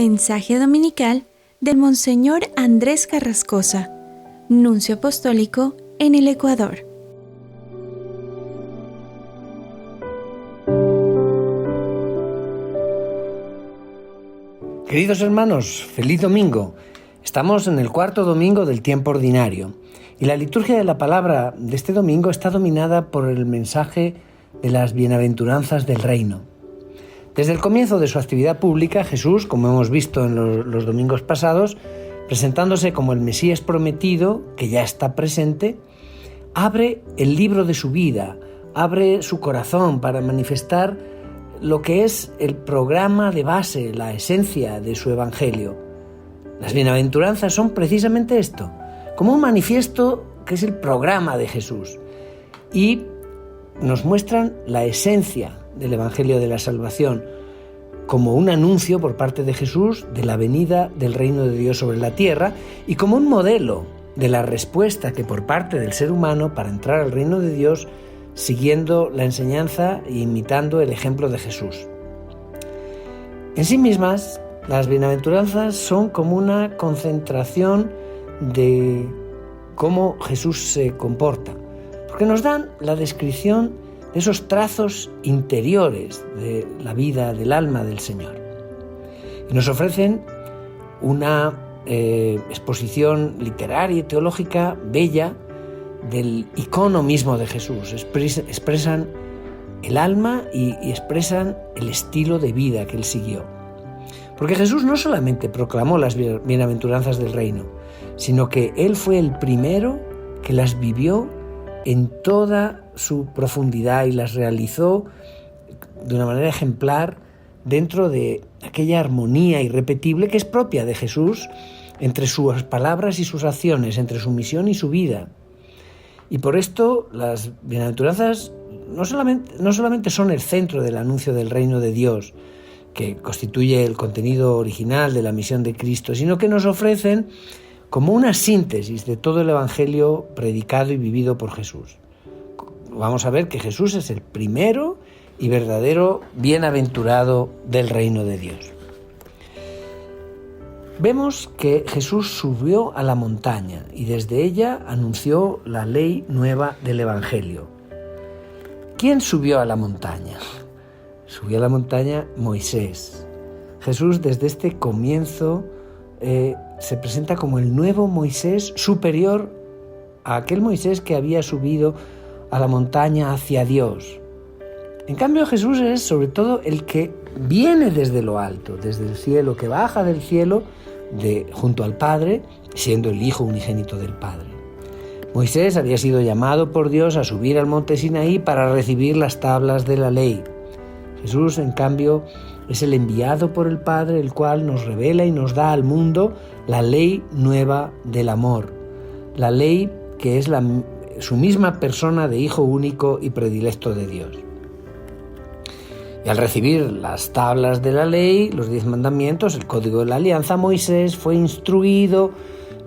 Mensaje dominical del Monseñor Andrés Carrascosa, Nuncio Apostólico en el Ecuador. Queridos hermanos, feliz domingo. Estamos en el cuarto domingo del tiempo ordinario y la liturgia de la palabra de este domingo está dominada por el mensaje de las bienaventuranzas del reino. Desde el comienzo de su actividad pública, Jesús, como hemos visto en los domingos pasados, presentándose como el Mesías prometido, que ya está presente, abre el libro de su vida, abre su corazón para manifestar lo que es el programa de base, la esencia de su evangelio. Las bienaventuranzas son precisamente esto, como un manifiesto que es el programa de Jesús, y nos muestran la esencia del evangelio de la salvación como un anuncio por parte de Jesús de la venida del reino de Dios sobre la tierra y como un modelo de la respuesta que por parte del ser humano para entrar al reino de Dios siguiendo la enseñanza e imitando el ejemplo de Jesús. En sí mismas, las bienaventuranzas son como una concentración de cómo Jesús se comporta, porque nos dan la descripción de esos trazos interiores de la vida del alma del Señor. Y nos ofrecen una exposición literaria y teológica bella del icono mismo de Jesús. Expresan el alma y expresan el estilo de vida que él siguió. Porque Jesús no solamente proclamó las bienaventuranzas del reino, sino que él fue el primero que las vivió en toda su profundidad y las realizó de una manera ejemplar dentro de aquella armonía irrepetible que es propia de Jesús entre sus palabras y sus acciones, entre su misión y su vida. Y por esto las bienaventuranzas no solamente son el centro del anuncio del reino de Dios, que constituye el contenido original de la misión de Cristo, sino que nos ofrecen como una síntesis de todo el evangelio predicado y vivido por Jesús. Vamos a ver que Jesús es el primero y verdadero bienaventurado del reino de Dios. Vemos que Jesús subió a la montaña y desde ella anunció la ley nueva del evangelio. ¿Quién subió a la montaña? Subió a la montaña Moisés. Jesús desde este comienzo se presenta como el nuevo Moisés superior a aquel Moisés que había subido a la montaña hacia Dios. En cambio, Jesús es sobre todo el que viene desde lo alto, desde el cielo, que baja del cielo junto al Padre, siendo el Hijo unigénito del Padre. Moisés había sido llamado por Dios a subir al monte Sinaí para recibir las tablas de la ley. Jesús, en cambio, es el enviado por el Padre, el cual nos revela y nos da al mundo la ley nueva del amor, la ley que es su misma persona de Hijo único y predilecto de Dios. Y al recibir las tablas de la ley, los 10 mandamientos, el código de la alianza, Moisés fue instruido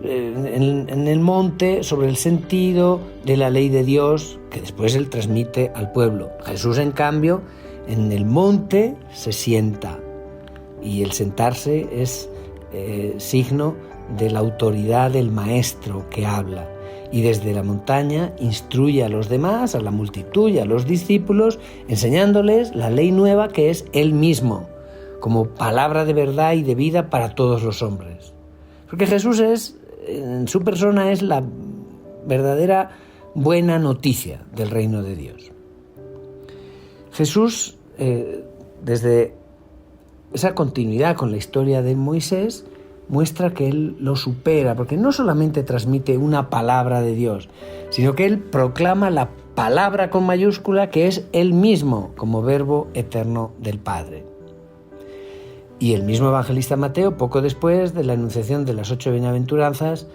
en el monte sobre el sentido de la ley de Dios que después él transmite al pueblo. Jesús, en cambio, en el monte se sienta y el sentarse es signo de la autoridad del maestro que habla. Y desde la montaña instruye a los demás, a la multitud y a los discípulos, enseñándoles la ley nueva que es Él mismo, como palabra de verdad y de vida para todos los hombres. Porque Jesús en su persona es la verdadera buena noticia del reino de Dios. Jesús, desde esa continuidad con la historia de Moisés, muestra que él lo supera, porque no solamente transmite una palabra de Dios, sino que él proclama la palabra con mayúscula que es él mismo como verbo eterno del Padre. Y el mismo evangelista Mateo, poco después de la enunciación de las 8 bienaventuranzas,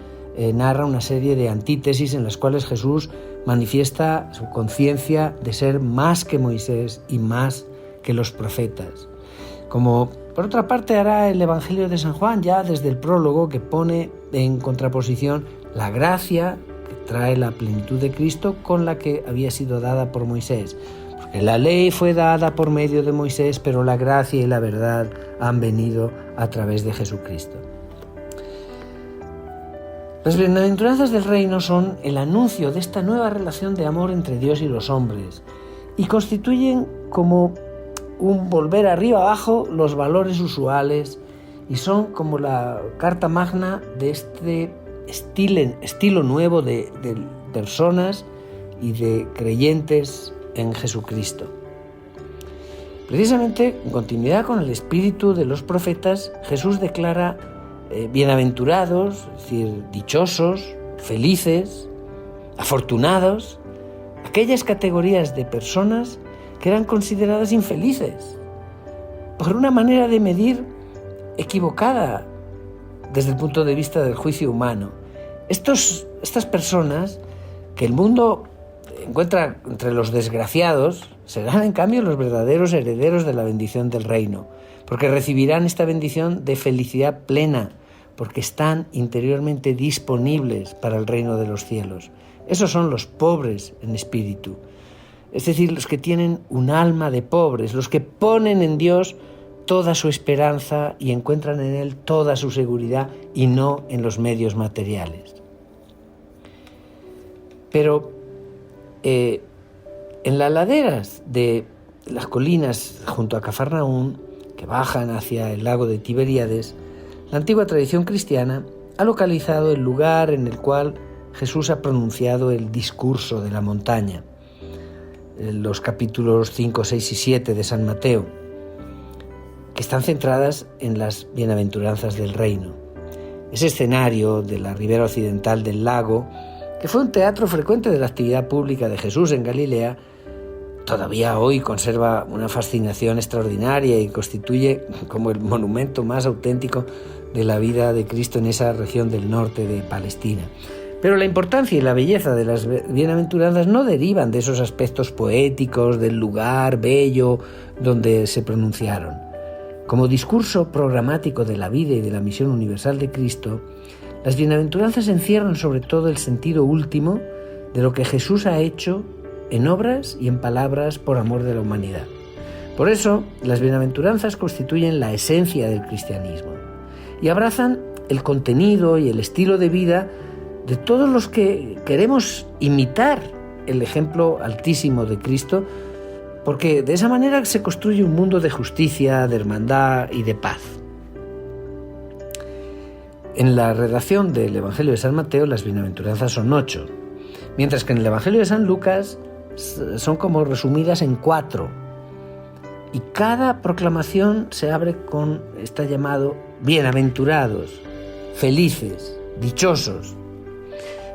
narra una serie de antítesis en las cuales Jesús manifiesta su conciencia de ser más que Moisés y más que los profetas. Como por otra parte hará el Evangelio de San Juan ya desde el prólogo, que pone en contraposición la gracia que trae la plenitud de Cristo con la que había sido dada por Moisés. Porque la ley fue dada por medio de Moisés, pero la gracia y la verdad han venido a través de Jesucristo. Las bienaventuranzas del reino son el anuncio de esta nueva relación de amor entre Dios y los hombres y constituyen como un volver arriba abajo los valores usuales y son como la carta magna de este estilo nuevo de personas y de creyentes en Jesucristo. Precisamente, en continuidad con el espíritu de los profetas, Jesús declara bienaventurados, es decir, dichosos, felices, afortunados, aquellas categorías de personas que eran consideradas infelices por una manera de medir equivocada desde el punto de vista del juicio humano. Estas personas que el mundo encuentra entre los desgraciados serán en cambio los verdaderos herederos de la bendición del reino, porque recibirán esta bendición de felicidad plena, porque están interiormente disponibles para el reino de los cielos. Esos son los pobres en espíritu, es decir, los que tienen un alma de pobres, los que ponen en Dios toda su esperanza y encuentran en Él toda su seguridad y no en los medios materiales. Pero en las laderas de las colinas junto a Cafarnaún, que bajan hacia el lago de Tiberíades, la antigua tradición cristiana ha localizado el lugar en el cual Jesús ha pronunciado el discurso de la montaña, en los capítulos 5, 6 y 7 de San Mateo, que están centradas en las bienaventuranzas del reino. Ese escenario de la ribera occidental del lago, que fue un teatro frecuente de la actividad pública de Jesús en Galilea, todavía hoy conserva una fascinación extraordinaria y constituye como el monumento más auténtico de la vida de Cristo en esa región del norte de Palestina. Pero la importancia y la belleza de las bienaventuranzas no derivan de esos aspectos poéticos del lugar bello donde se pronunciaron. Como discurso programático de la vida y de la misión universal de Cristo, las bienaventuranzas encierran sobre todo el sentido último de lo que Jesús ha hecho en obras y en palabras por amor de la humanidad. Por eso, las bienaventuranzas constituyen la esencia del cristianismo y abrazan el contenido y el estilo de vida de todos los que queremos imitar el ejemplo altísimo de Cristo, porque de esa manera se construye un mundo de justicia, de hermandad y de paz. En la redacción del Evangelio de San Mateo las bienaventuranzas son 8, mientras que en el Evangelio de San Lucas son como resumidas en 4. Y cada proclamación se abre con está llamado bienaventurados, felices, dichosos.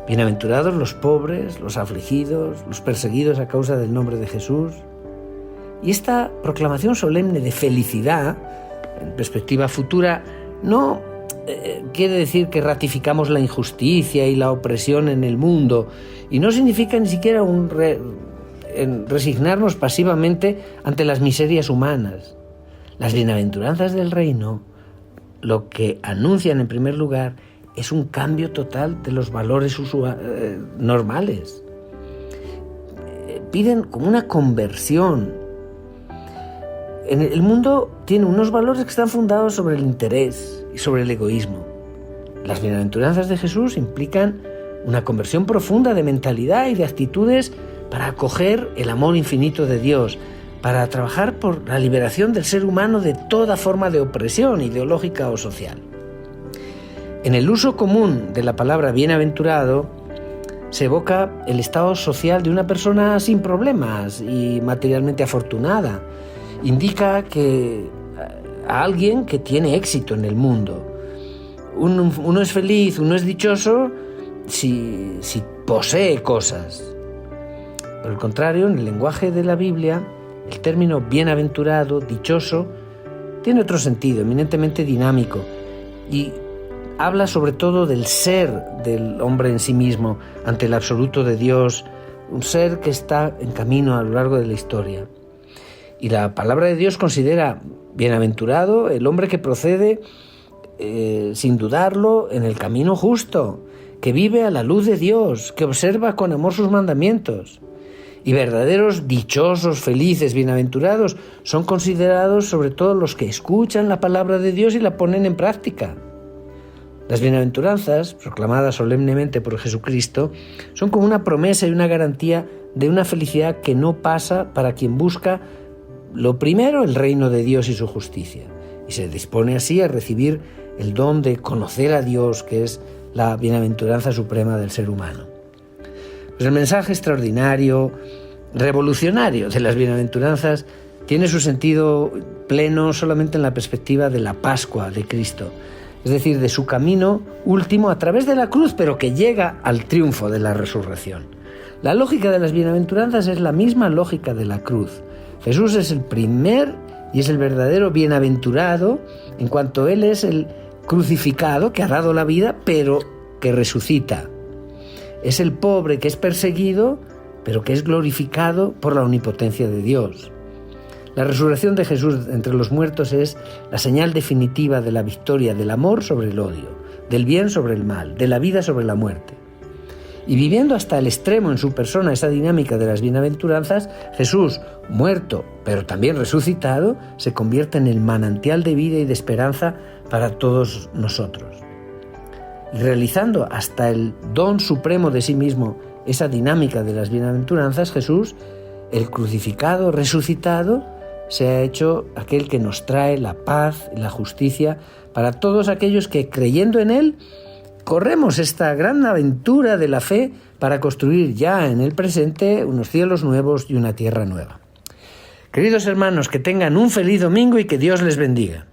Bienaventurados los pobres, los afligidos, los perseguidos a causa del nombre de Jesús. Y esta proclamación solemne de felicidad, en perspectiva futura, no quiere decir que ratificamos la injusticia y la opresión en el mundo, y no significa ni siquiera resignarnos pasivamente ante las miserias humanas. Las bienaventuranzas del reino lo que anuncian en primer lugar es un cambio total de los valores normales. Piden como una conversión. El mundo tiene unos valores que están fundados sobre el interés y sobre el egoísmo. Las bienaventuranzas de Jesús implican una conversión profunda de mentalidad y de actitudes para acoger el amor infinito de Dios, para trabajar por la liberación del ser humano de toda forma de opresión ideológica o social. En el uso común de la palabra bienaventurado se evoca el estado social de una persona sin problemas y materialmente afortunada. Indica que a alguien que tiene éxito en el mundo. Uno es feliz, uno es dichoso si posee cosas. Por el contrario, en el lenguaje de la Biblia, el término bienaventurado, dichoso, tiene otro sentido, eminentemente dinámico, y habla sobre todo del ser del hombre en sí mismo ante el absoluto de Dios, un ser que está en camino a lo largo de la historia. Y la palabra de Dios considera bienaventurado el hombre que procede, sin dudarlo, en el camino justo, que vive a la luz de Dios, que observa con amor sus mandamientos. Y verdaderos dichosos, felices, bienaventurados son considerados sobre todo los que escuchan la palabra de Dios y la ponen en práctica. Las bienaventuranzas, proclamadas solemnemente por Jesucristo, son como una promesa y una garantía de una felicidad que no pasa para quien busca lo primero, el reino de Dios y su justicia, y se dispone así a recibir el don de conocer a Dios, que es la bienaventuranza suprema del ser humano. Pues el mensaje extraordinario, revolucionario de las bienaventuranzas tiene su sentido pleno solamente en la perspectiva de la Pascua de Cristo, es decir, de su camino último a través de la cruz, pero que llega al triunfo de la resurrección. La lógica de las bienaventuranzas es la misma lógica de la cruz. Jesús es el primer y es el verdadero bienaventurado en cuanto Él es el crucificado que ha dado la vida, pero que resucita. Es el pobre que es perseguido, pero que es glorificado por la omnipotencia de Dios. La resurrección de Jesús entre los muertos es la señal definitiva de la victoria del amor sobre el odio, del bien sobre el mal, de la vida sobre la muerte. Y viviendo hasta el extremo en su persona esa dinámica de las bienaventuranzas, Jesús, muerto pero también resucitado, se convierte en el manantial de vida y de esperanza para todos nosotros. Y realizando hasta el don supremo de sí mismo esa dinámica de las bienaventuranzas, Jesús, el crucificado, resucitado, se ha hecho aquel que nos trae la paz y la justicia para todos aquellos que, creyendo en Él, corremos esta gran aventura de la fe para construir ya en el presente unos cielos nuevos y una tierra nueva. Queridos hermanos, que tengan un feliz domingo y que Dios les bendiga.